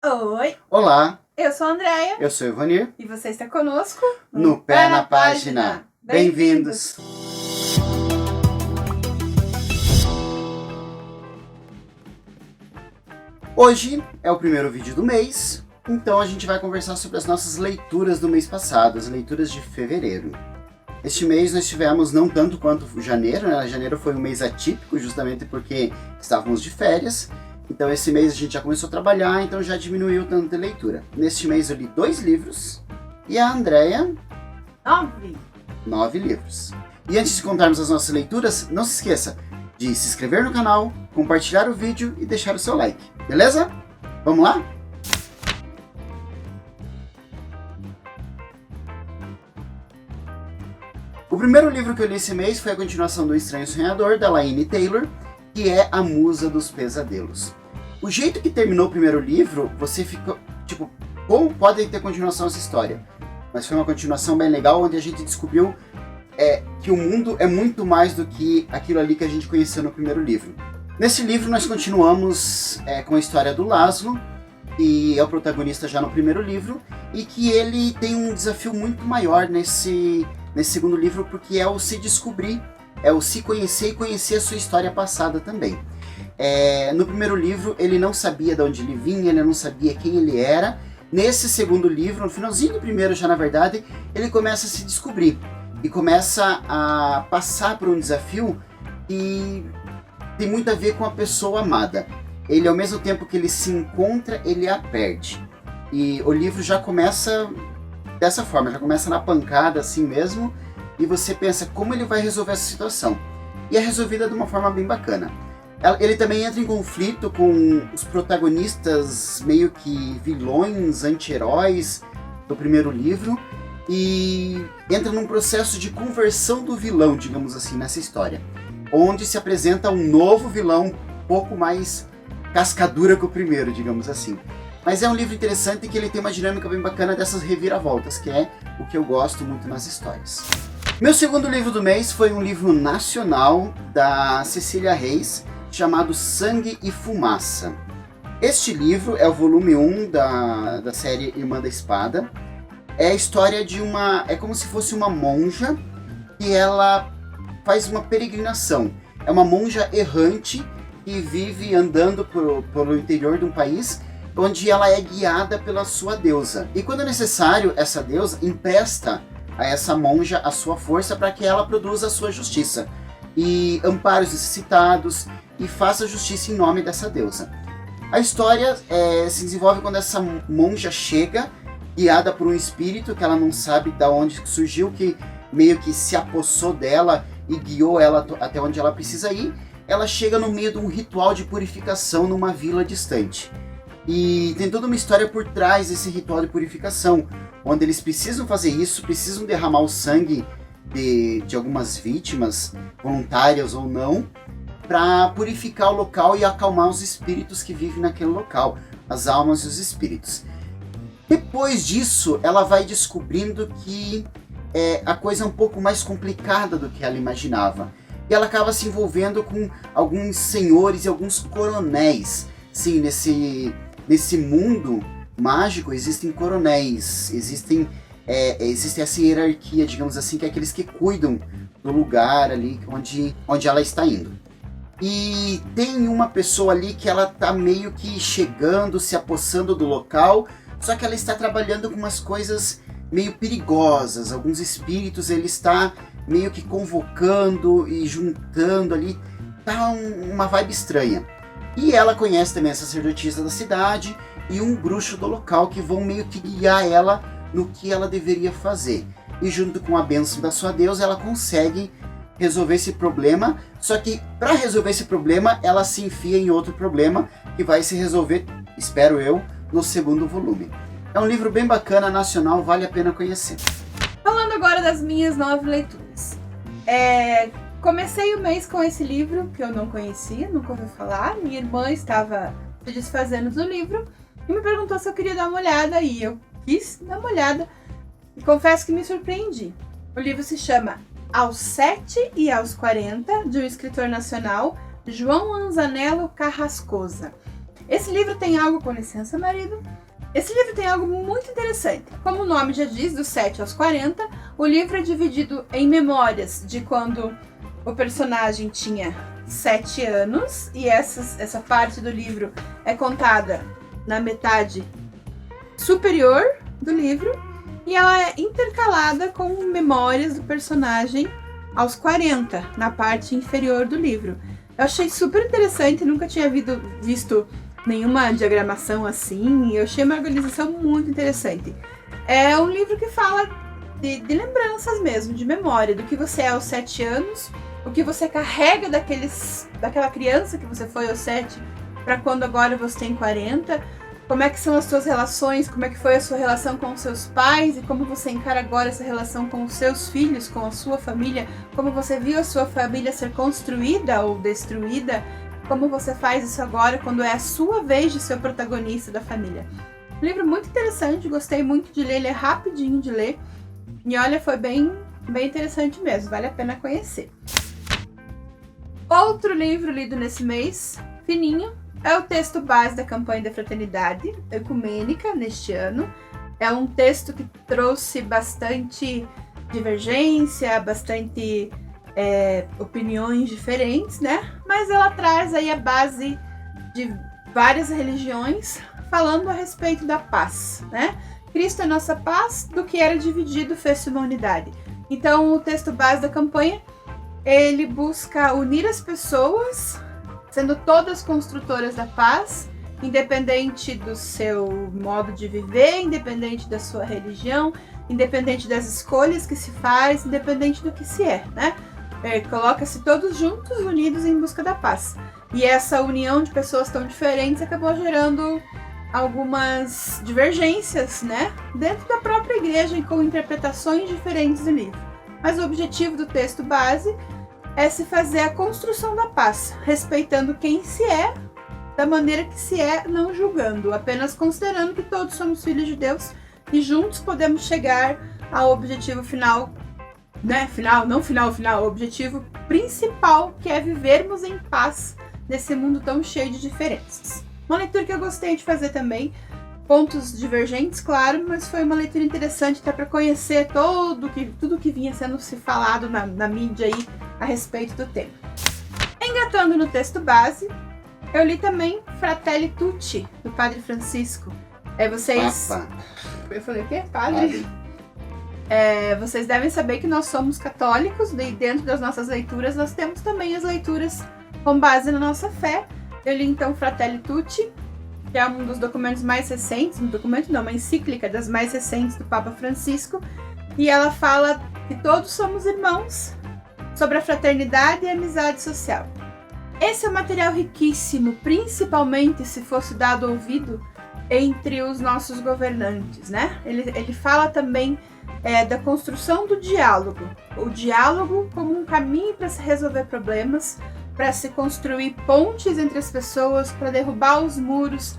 Oi, Olá, eu sou a Andréia eu sou o Ivanir, e você está conosco no Pé na Página. Bem-vindos! Hoje é o primeiro vídeo do mês, então a gente vai conversar sobre as nossas leituras do mês passado, as leituras de fevereiro. Este mês nós tivemos não tanto quanto janeiro, né? Janeiro foi um mês atípico, justamente porque estávamos de férias. Então esse mês a gente já começou a trabalhar, então já diminuiu o tanto de leitura. Neste mês eu li 2 livros e a Andréia 9 livros. E antes de contarmos as nossas leituras, não se esqueça de se inscrever no canal, compartilhar o vídeo e deixar o seu like, beleza? Vamos lá? O primeiro livro que eu li esse mês foi a continuação do Estranho Sonhador, da Laini Taylor, que é a Musa dos Pesadelos. O jeito que terminou o primeiro livro, você ficou, tipo, como pode ter continuação essa história? Mas foi uma continuação bem legal, onde a gente descobriu que o mundo é muito mais do que aquilo ali que a gente conheceu no primeiro livro. Nesse livro nós continuamos com a história do Laszlo, que é o protagonista já no primeiro livro, e que ele tem um desafio muito maior nesse segundo livro, porque é o se descobrir, é o se conhecer e conhecer a sua história passada também. No primeiro livro ele não sabia de onde ele vinha, ele não sabia quem ele era. Nesse segundo livro, no finalzinho do primeiro já na verdade, ele começa a se descobrir e começa a passar por um desafio que tem muito a ver com a pessoa amada. Ele, ao mesmo tempo que ele se encontra, ele a perde. E o livro já começa dessa forma, já começa na pancada assim mesmo, e você pensa como ele vai resolver essa situação. E é resolvida de uma forma bem bacana. Ele também entra em conflito com os protagonistas meio que vilões, anti-heróis do primeiro livro, e entra num processo de conversão do vilão, digamos assim, nessa história, onde se apresenta um novo vilão um pouco mais cascadura que o primeiro, digamos assim. Mas é um livro interessante que ele tem uma dinâmica bem bacana dessas reviravoltas, que é o que eu gosto muito nas histórias. Meu segundo livro do mês foi um livro nacional da Cecília Reis, chamado Sangue e Fumaça. Este livro é o volume 1 da série Irmã da Espada. É a história de é como se fosse uma monja que ela faz uma peregrinação. É uma monja errante que vive andando pelo interior de um país, onde ela é guiada pela sua deusa. E quando é necessário, essa deusa empresta a essa monja a sua força para que ela produza a sua justiça e ampare os necessitados e faça justiça em nome dessa deusa. A história se desenvolve quando essa monja chega, guiada por um espírito que ela não sabe de onde surgiu, que meio que se apossou dela e guiou ela até onde ela precisa ir. Ela chega no meio de um ritual de purificação numa vila distante. E tem toda uma história por trás desse ritual de purificação, onde eles precisam fazer isso, precisam derramar o sangue de algumas vítimas, voluntárias ou não, para purificar o local e acalmar os espíritos que vivem naquele local, as almas e os espíritos. Depois disso, ela vai descobrindo que a coisa é um pouco mais complicada do que ela imaginava. E ela acaba se envolvendo com alguns senhores e alguns coronéis. Sim, nesse mundo mágico existem coronéis, existe essa hierarquia, digamos assim, que é aqueles que cuidam do lugar ali onde ela está indo. E tem uma pessoa ali que ela está meio que chegando, se apossando do local, só que ela está trabalhando com umas coisas meio perigosas. Alguns espíritos ele está meio que convocando e juntando ali, tá uma vibe estranha. E ela conhece também a sacerdotisa da cidade e um bruxo do local que vão meio que guiar ela no que ela deveria fazer. E junto com a bênção da sua deusa, ela consegue resolver esse problema, só que para resolver esse problema, ela se enfia em outro problema que vai se resolver, espero eu, no segundo volume. É um livro bem bacana, nacional, vale a pena conhecer. Falando agora das minhas 9 leituras. Comecei o mês com esse livro que eu não conhecia, nunca ouvi falar. Minha irmã estava se desfazendo do livro e me perguntou se eu queria dar uma olhada, e eu quis dar uma olhada e confesso que me surpreendi. O livro se chama Aos 7 e aos 40, de um escritor nacional, João Anzanello Carrascosa. Esse livro tem algo, com licença, marido. Esse livro tem algo muito interessante. Como o nome já diz, dos 7 aos 40, o livro é dividido em memórias de quando o personagem tinha 7 anos, e essa parte do livro é contada na metade superior do livro, e ela é intercalada com memórias do personagem aos 40, na parte inferior do livro. Eu achei super interessante, nunca tinha visto nenhuma diagramação assim, e eu achei uma organização muito interessante. É um livro que fala de lembranças mesmo, de memória, do que você é aos 7 anos, o que você carrega daquela criança que você foi aos 7 para quando agora você tem 40, como é que são as suas relações, como é que foi a sua relação com os seus pais e como você encara agora essa relação com os seus filhos, com a sua família, como você viu a sua família ser construída ou destruída, como você faz isso agora quando é a sua vez de ser o protagonista da família. Um livro muito interessante, gostei muito de ler, ele é rapidinho de ler. E olha, foi bem interessante mesmo, vale a pena conhecer. Outro livro lido nesse mês, fininho, é o texto base da campanha da Fraternidade Ecumênica neste ano. É um texto que trouxe bastante divergência, bastante opiniões diferentes, né? Mas ela traz aí a base de várias religiões falando a respeito da paz, né? Cristo é nossa paz, do que era dividido fez-se uma unidade. Então o texto base da campanha, ele busca unir as pessoas, sendo todas construtoras da paz, independente do seu modo de viver, independente da sua religião, independente das escolhas que se faz, independente do que se é, né? Coloca-se todos juntos, unidos em busca da paz. E essa união de pessoas tão diferentes acabou gerando algumas divergências, né? Dentro da própria igreja e com interpretações diferentes do livro. Mas o objetivo do texto base é se fazer a construção da paz, respeitando quem se é, da maneira que se é, não julgando, apenas considerando que todos somos filhos de Deus e juntos podemos chegar ao objetivo final, né? O objetivo principal, que é vivermos em paz nesse mundo tão cheio de diferenças. Uma leitura que eu gostei de fazer também, pontos divergentes, claro, mas foi uma leitura interessante até para conhecer tudo que vinha sendo se falado na mídia aí a respeito do tema. Engatando no texto base, eu li também Fratelli Tutti, do Padre Francisco. Papa. Eu falei o quê? Padre? Vocês devem saber que nós somos católicos, e dentro das nossas leituras nós temos também as leituras com base na nossa fé. Eu li então Fratelli Tutti, que é um dos documentos mais recentes, uma encíclica das mais recentes do Papa Francisco, e ela fala que todos somos irmãos, sobre a fraternidade e a amizade social. Esse é um material riquíssimo, principalmente se fosse dado ouvido entre os nossos governantes, né? Ele fala também da construção do diálogo. O diálogo como um caminho para se resolver problemas, para se construir pontes entre as pessoas, para derrubar os muros,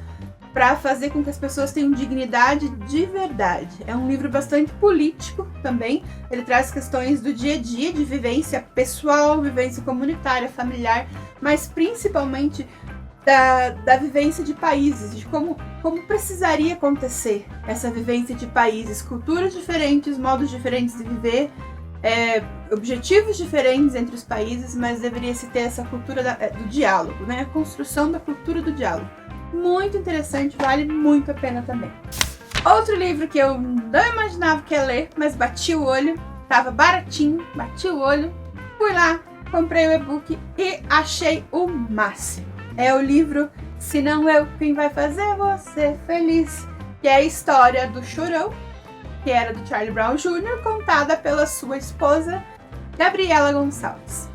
para fazer com que as pessoas tenham dignidade de verdade. É um livro bastante político também. Ele traz questões do dia a dia, de vivência pessoal, vivência comunitária, familiar, mas principalmente da vivência de países, de como precisaria acontecer essa vivência de países, culturas diferentes, modos diferentes de viver, objetivos diferentes entre os países, mas deveria-se ter essa cultura do diálogo, né? A construção da cultura do diálogo. Muito interessante, vale muito a pena também. Outro livro que eu não imaginava que ia ler, mas bati o olho, tava baratinho, bati o olho, fui lá, comprei o e-book e achei o máximo. É o livro Se Não Eu, Quem Vai Fazer Você Feliz, que é a história do Chorão, que era do Charlie Brown Jr., contada pela sua esposa, Gabriela Gonçalves.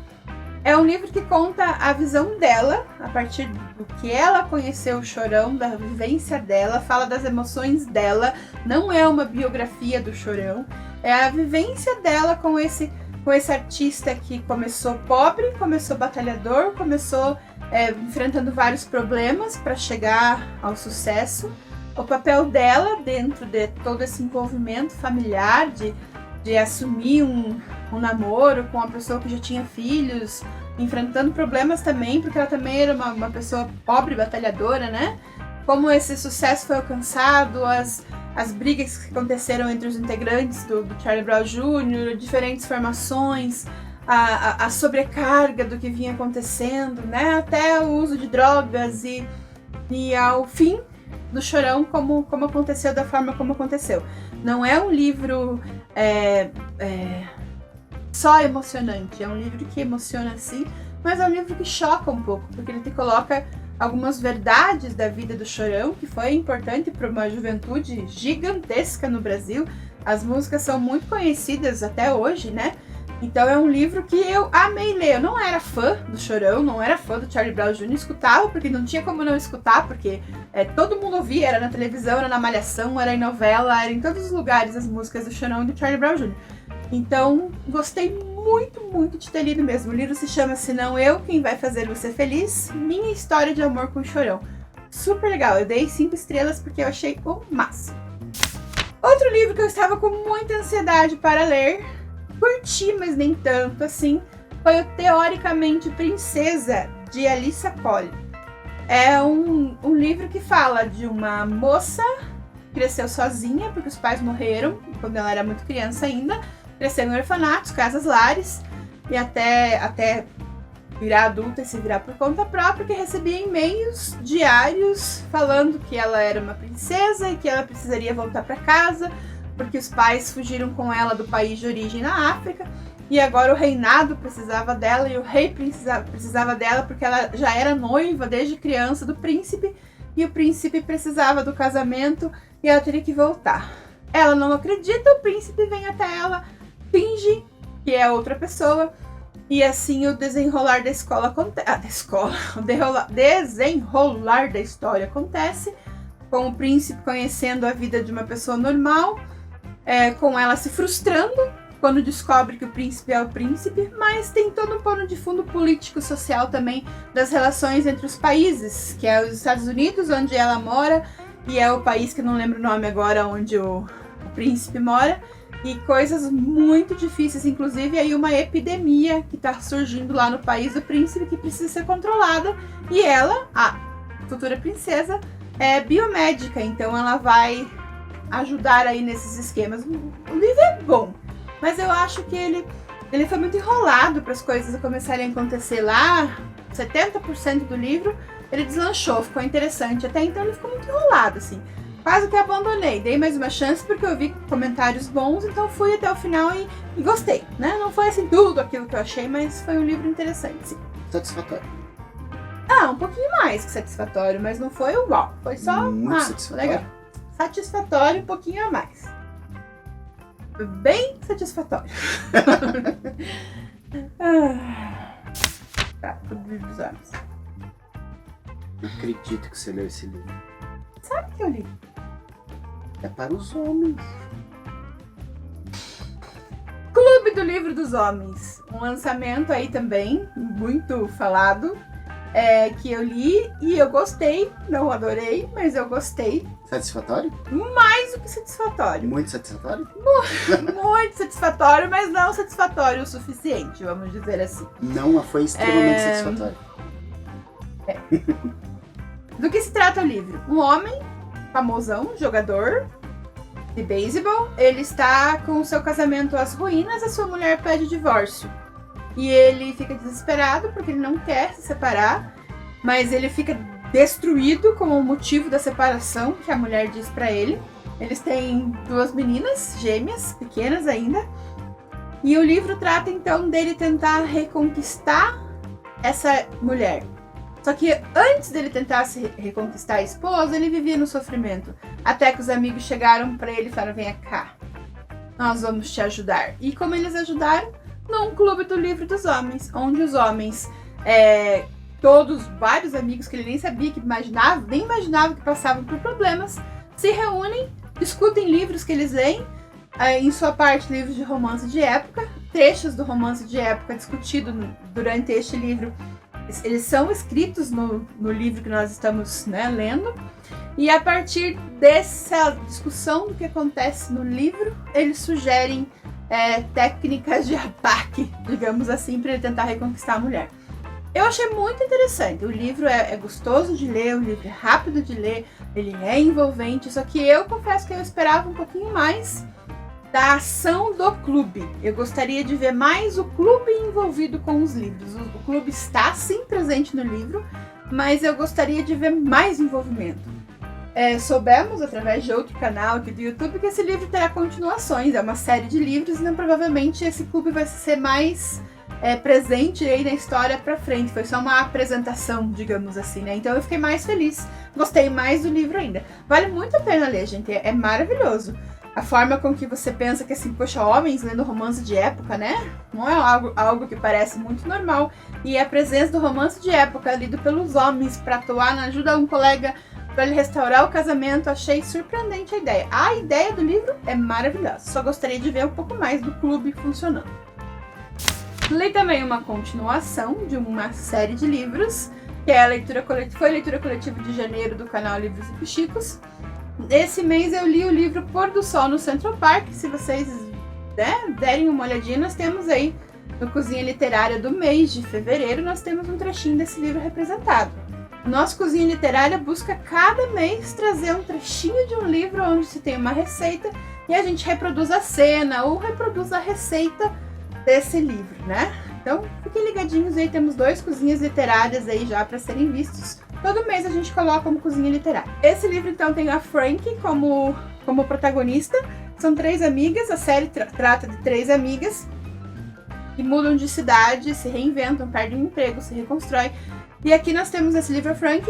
É um livro que conta a visão dela, a partir do que ela conheceu o Chorão, da vivência dela, fala das emoções dela, não é uma biografia do Chorão, é a vivência dela com esse artista que começou pobre, começou batalhador, começou enfrentando vários problemas para chegar ao sucesso. O papel dela dentro de todo esse envolvimento familiar, de assumir um namoro com uma pessoa que já tinha filhos, enfrentando problemas também, porque ela também era uma pessoa pobre, batalhadora, né? Como esse sucesso foi alcançado, as brigas que aconteceram entre os integrantes do Charlie Brown Jr., diferentes formações, a sobrecarga do que vinha acontecendo, né? Até o uso de drogas e ao fim do Chorão, como aconteceu, da forma como aconteceu. Não é um livro só emocionante, é um livro que emociona sim, mas é um livro que choca um pouco, porque ele te coloca algumas verdades da vida do Chorão, que foi importante para uma juventude gigantesca no Brasil. As músicas são muito conhecidas até hoje, né? Então é um livro que eu amei ler. Eu não era fã do Chorão, não era fã do Charlie Brown Jr., escutava, porque não tinha como não escutar, porque todo mundo ouvia, era na televisão, era na Malhação, era em novela, era em todos os lugares as músicas do Chorão e do Charlie Brown Jr. Então, gostei muito, muito de ter lido mesmo. O livro se chama Se Não Eu, Quem Vai Fazer Você Feliz? Minha História de Amor com o Chorão. Super legal, eu dei 5 estrelas porque eu achei o máximo. Outro livro que eu estava com muita ansiedade para ler, curti, mas nem tanto assim, foi o Teoricamente Princesa, de Alissa Cole. É um livro que fala de uma moça que cresceu sozinha, porque os pais morreram quando ela era muito criança ainda, cresceu em orfanatos, casas lares, e até virar adulta e se virar por conta própria, que recebia e-mails diários falando que ela era uma princesa e que ela precisaria voltar para casa, porque os pais fugiram com ela do país de origem na África, e agora o reinado precisava dela, e o rei precisava dela, porque ela já era noiva desde criança do príncipe, e o príncipe precisava do casamento, e ela teria que voltar. Ela não acredita, o príncipe vem até ela, finge que é outra pessoa, e assim o desenrolar da desenrolar da história acontece, com o príncipe conhecendo a vida de uma pessoa normal, com ela se frustrando quando descobre que o príncipe é o príncipe, mas tem todo um pano de fundo político, social também, das relações entre os países, que é os Estados Unidos, onde ela mora, e é o país que eu não lembro o nome agora, onde o príncipe mora, e coisas muito difíceis, inclusive aí uma epidemia que está surgindo lá no país do príncipe, que precisa ser controlada, e ela, a futura princesa, é biomédica, então ela vai ajudar aí nesses esquemas. O livro é bom, mas eu acho que ele foi muito enrolado para as coisas começarem a acontecer lá. 70% do livro ele deslanchou, ficou interessante, até então ele ficou muito enrolado, assim. Quase que abandonei, dei mais uma chance porque eu vi comentários bons, então fui até o final e gostei, né? Não foi assim tudo aquilo que eu achei, mas foi um livro interessante, sim. Satisfatório. Um pouquinho mais que satisfatório, mas não foi uau, foi só muito satisfatório. Legal. Satisfatório, um pouquinho a mais. Bem satisfatório. Tá, tudo livro dos homens. Não acredito que você leu esse livro. Sabe que eu li? É para os homens. Clube do Livro dos Homens. Um lançamento aí também, muito falado, que eu li e eu gostei. Não adorei, mas eu gostei. Satisfatório? Mais do que satisfatório. Muito satisfatório? Muito satisfatório, mas não satisfatório o suficiente, vamos dizer assim. Não foi extremamente satisfatório. Do que se trata o livro? Um homem famosão, jogador de beisebol, ele está com o seu casamento às ruínas, a sua mulher pede divórcio. E ele fica desesperado porque ele não quer se separar, mas ele fica destruído com o motivo da separação que a mulher diz pra ele. Eles têm 2 meninas gêmeas, pequenas ainda, e o livro trata então dele tentar reconquistar essa mulher. Só que antes dele tentar se reconquistar a esposa, ele vivia no sofrimento. Até que os amigos chegaram pra ele e falaram: venha cá, nós vamos te ajudar. E como eles ajudaram? Num clube do livro dos homens, onde os homens, vários amigos que ele nem sabia, nem imaginava que passavam por problemas, se reúnem, discutem livros que eles leem, em sua parte livros de romance de época, trechos do romance de época discutido durante este livro. Eles são escritos no livro que nós estamos, lendo, e a partir dessa discussão do que acontece no livro, eles sugerem técnicas de ataque, digamos assim, para ele tentar reconquistar a mulher. Eu achei muito interessante. O livro é gostoso de ler, o livro é rápido de ler, ele é envolvente, só que eu confesso que eu esperava um pouquinho mais da ação do clube. Eu gostaria de ver mais o clube envolvido com os livros. O clube está sim presente no livro, mas eu gostaria de ver mais envolvimento. Soubemos, através de outro canal aqui do YouTube, que esse livro terá continuações. É uma série de livros, então provavelmente esse clube vai ser mais presente aí na história pra frente. Foi só uma apresentação, digamos assim, né? Então eu fiquei mais feliz. Gostei mais do livro ainda. Vale muito a pena ler, gente. É maravilhoso. A forma com que você pensa que, assim, poxa, homens lendo romance de época, né? Não é algo que parece muito normal. E a presença do romance de época lido pelos homens pra atuar na ajuda a um colega para ele restaurar o casamento, achei surpreendente a ideia. A ideia do livro é maravilhosa. Só gostaria de ver um pouco mais do clube funcionando. Li também uma continuação de uma série de livros, que é a leitura coletiva de janeiro do canal Livros e Pichicos. Esse mês eu li o livro Pôr do Sol no Central Park. Se vocês derem uma olhadinha, nós temos aí no Cozinha Literária do mês de fevereiro, nós temos um trechinho desse livro representado. Nosso Cozinha Literária busca cada mês trazer um trechinho de um livro onde se tem uma receita e a gente reproduz a cena ou reproduz a receita desse livro, né? Então, fiquem ligadinhos aí, temos 2 cozinhas literárias aí já para serem vistos. Todo mês a gente coloca como cozinha literária. Esse livro, então, tem a Frank como protagonista. São 3 amigas, a série trata de 3 amigas que mudam de cidade, se reinventam, perdem o emprego, se reconstroem. E aqui nós temos esse livro, a Frank,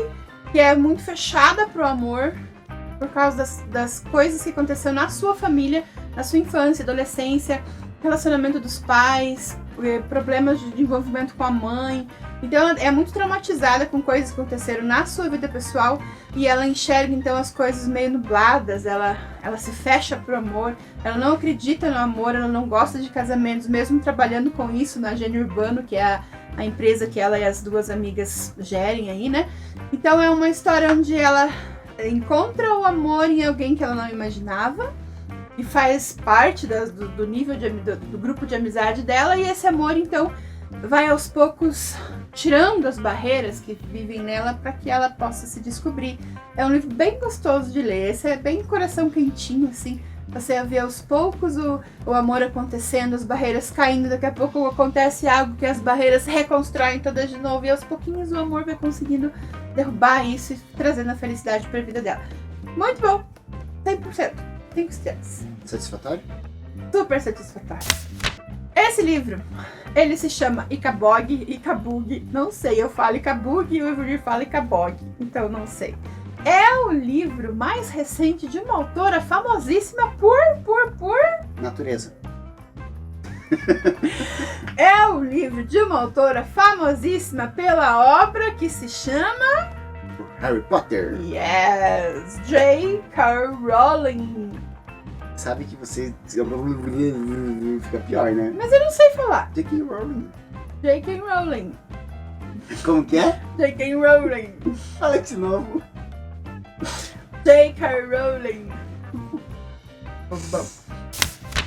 que é muito fechada pro amor, por causa das coisas que aconteceram na sua família, na sua infância, adolescência, relacionamento dos pais, problemas de envolvimento com a mãe. Então ela é muito traumatizada com coisas que aconteceram na sua vida pessoal e ela enxerga então as coisas meio nubladas, ela se fecha pro amor, ela não acredita no amor, ela não gosta de casamentos, mesmo trabalhando com isso na Gênio Urbano, que é a empresa que ela e as 2 amigas gerem aí, né? Então é uma história onde ela encontra o amor em alguém que ela não imaginava e faz parte do nível do grupo de amizade dela, e esse amor então vai aos poucos tirando as barreiras que vivem nela para que ela possa se descobrir. É um livro bem gostoso de ler, esse é bem coração quentinho, assim, você vê aos poucos o amor acontecendo, as barreiras caindo, daqui a pouco acontece algo que as barreiras reconstroem todas de novo, e aos pouquinhos o amor vai conseguindo derrubar isso e trazendo a felicidade para a vida dela. Muito bom, 100%, 5 estrelas. Satisfatório? Super satisfatório. Esse livro, ele se chama Icabug, não sei, eu falo Icabug e o Ivory fala Icabog, então não sei. É o livro mais recente de uma autora famosíssima por natureza. É o livro de uma autora famosíssima pela obra que se chama Harry Potter. Yes, J.K. Rowling. Sabe que você fica pior, né? Mas eu não sei falar. J.K. Rowling. J.K. Rowling. Como que é? J.K. Rowling. Fala de novo. J.K. Rowling.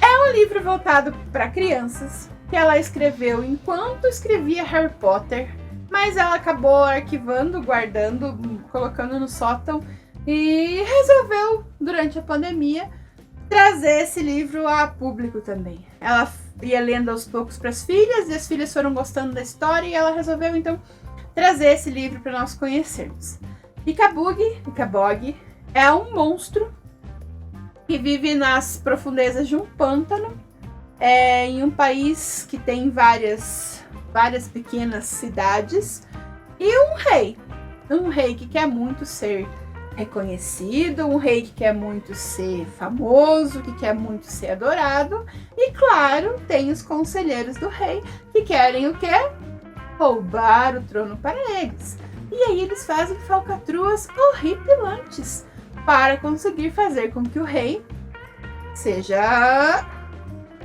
É um livro voltado para crianças que ela escreveu enquanto escrevia Harry Potter, mas ela acabou arquivando, guardando, colocando no sótão e resolveu, durante a pandemia, trazer esse livro a público também. Ela ia lendo aos poucos para as filhas e as filhas foram gostando da história e ela resolveu então trazer esse livro para nós conhecermos. Icabog é um monstro que vive nas profundezas de um pântano, em um país que tem várias pequenas cidades, e um rei que quer muito ser reconhecido, um rei que quer muito ser famoso, que quer muito ser adorado, e claro, tem os conselheiros do rei que querem o quê? Roubar o trono para eles. E aí eles fazem falcatruas horripilantes para conseguir fazer com que o rei seja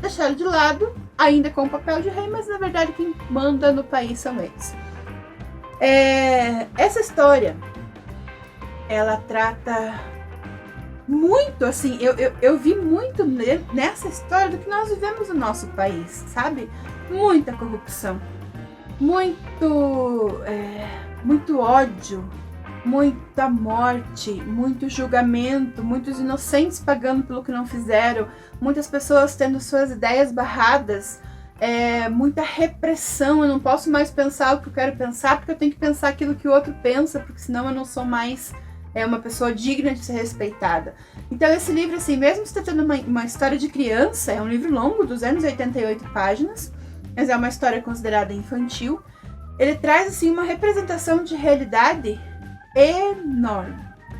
deixado de lado, ainda com o papel de rei, mas na verdade quem manda no país são eles. Essa história, ela trata muito, assim, eu vi muito nessa história do que nós vivemos no nosso país, sabe? Muita corrupção. muito ódio, muita morte, muito julgamento, muitos inocentes pagando pelo que não fizeram, muitas pessoas tendo suas ideias barradas, muita repressão. Eu não posso mais pensar o que eu quero pensar, porque eu tenho que pensar aquilo que o outro pensa, porque senão eu não sou mais uma pessoa digna de ser respeitada. Então esse livro, assim, mesmo se tratando uma história de criança, é um livro longo, 288 páginas, mas é uma história considerada infantil. Ele traz, assim, uma representação de realidade enorme.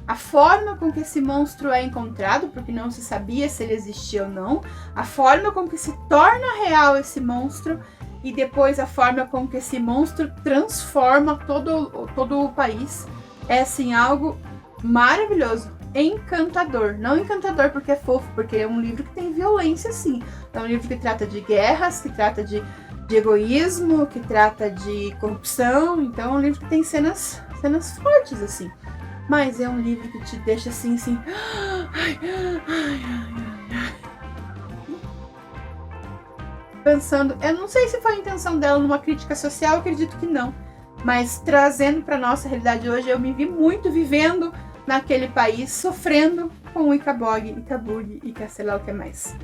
A forma com que esse monstro é encontrado, porque não se sabia se ele existia ou não, a forma com que se torna real esse monstro, e depois a forma com que esse monstro transforma todo o país, é, assim, algo maravilhoso, encantador. Não encantador porque é fofo, porque é um livro que tem violência, sim. É um livro que trata de guerras, que trata de egoísmo, que trata de corrupção. Então é um livro que tem cenas fortes, assim. Mas é um livro que te deixa assim. Pensando, eu não sei se foi a intenção dela numa crítica social, eu acredito que não. Mas trazendo para nossa realidade hoje, eu me vi muito vivendo naquele país, sofrendo com o Icabog, Icabug e sei lá o que mais.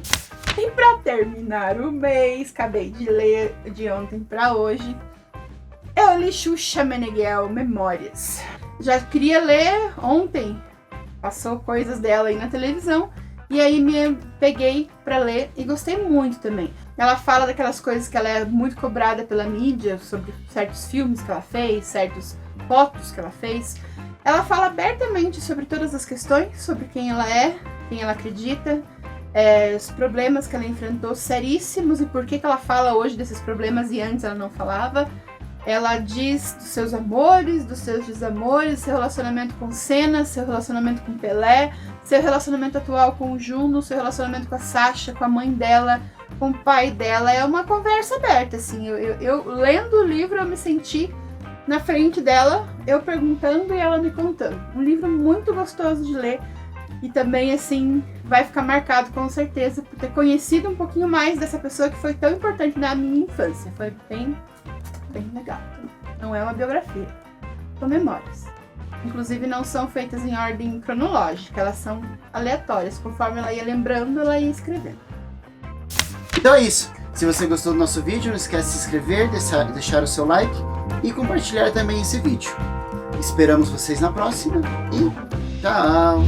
E para terminar o mês, acabei de ler de ontem para hoje, eu li Xuxa Meneghel Memórias. Já queria ler ontem, passou coisas dela aí na televisão, e aí me peguei para ler e gostei muito também. Ela fala daquelas coisas que ela é muito cobrada pela mídia, sobre certos filmes que ela fez, certas fotos que ela fez. Ela fala abertamente sobre todas as questões, sobre quem ela é, quem ela acredita, os problemas que ela enfrentou seríssimos e por que ela fala hoje desses problemas e antes ela não falava. Ela diz dos seus amores, dos seus desamores, seu relacionamento com Senna, seu relacionamento com Pelé, seu relacionamento atual com o Juno, seu relacionamento com a Sasha, com a mãe dela, com o pai dela. É uma conversa aberta, assim. Eu lendo o livro, eu me senti na frente dela, eu perguntando e ela me contando. Um livro muito gostoso de ler e também, assim, vai ficar marcado com certeza por ter conhecido um pouquinho mais dessa pessoa que foi tão importante na minha infância. Foi bem legal. Não é uma biografia, são memórias. Inclusive não são feitas em ordem cronológica, elas são aleatórias. Conforme ela ia lembrando, ela ia escrevendo. Então é isso. Se você gostou do nosso vídeo, não esquece de se inscrever, deixar o seu like e compartilhar também esse vídeo. Esperamos vocês na próxima e tchau!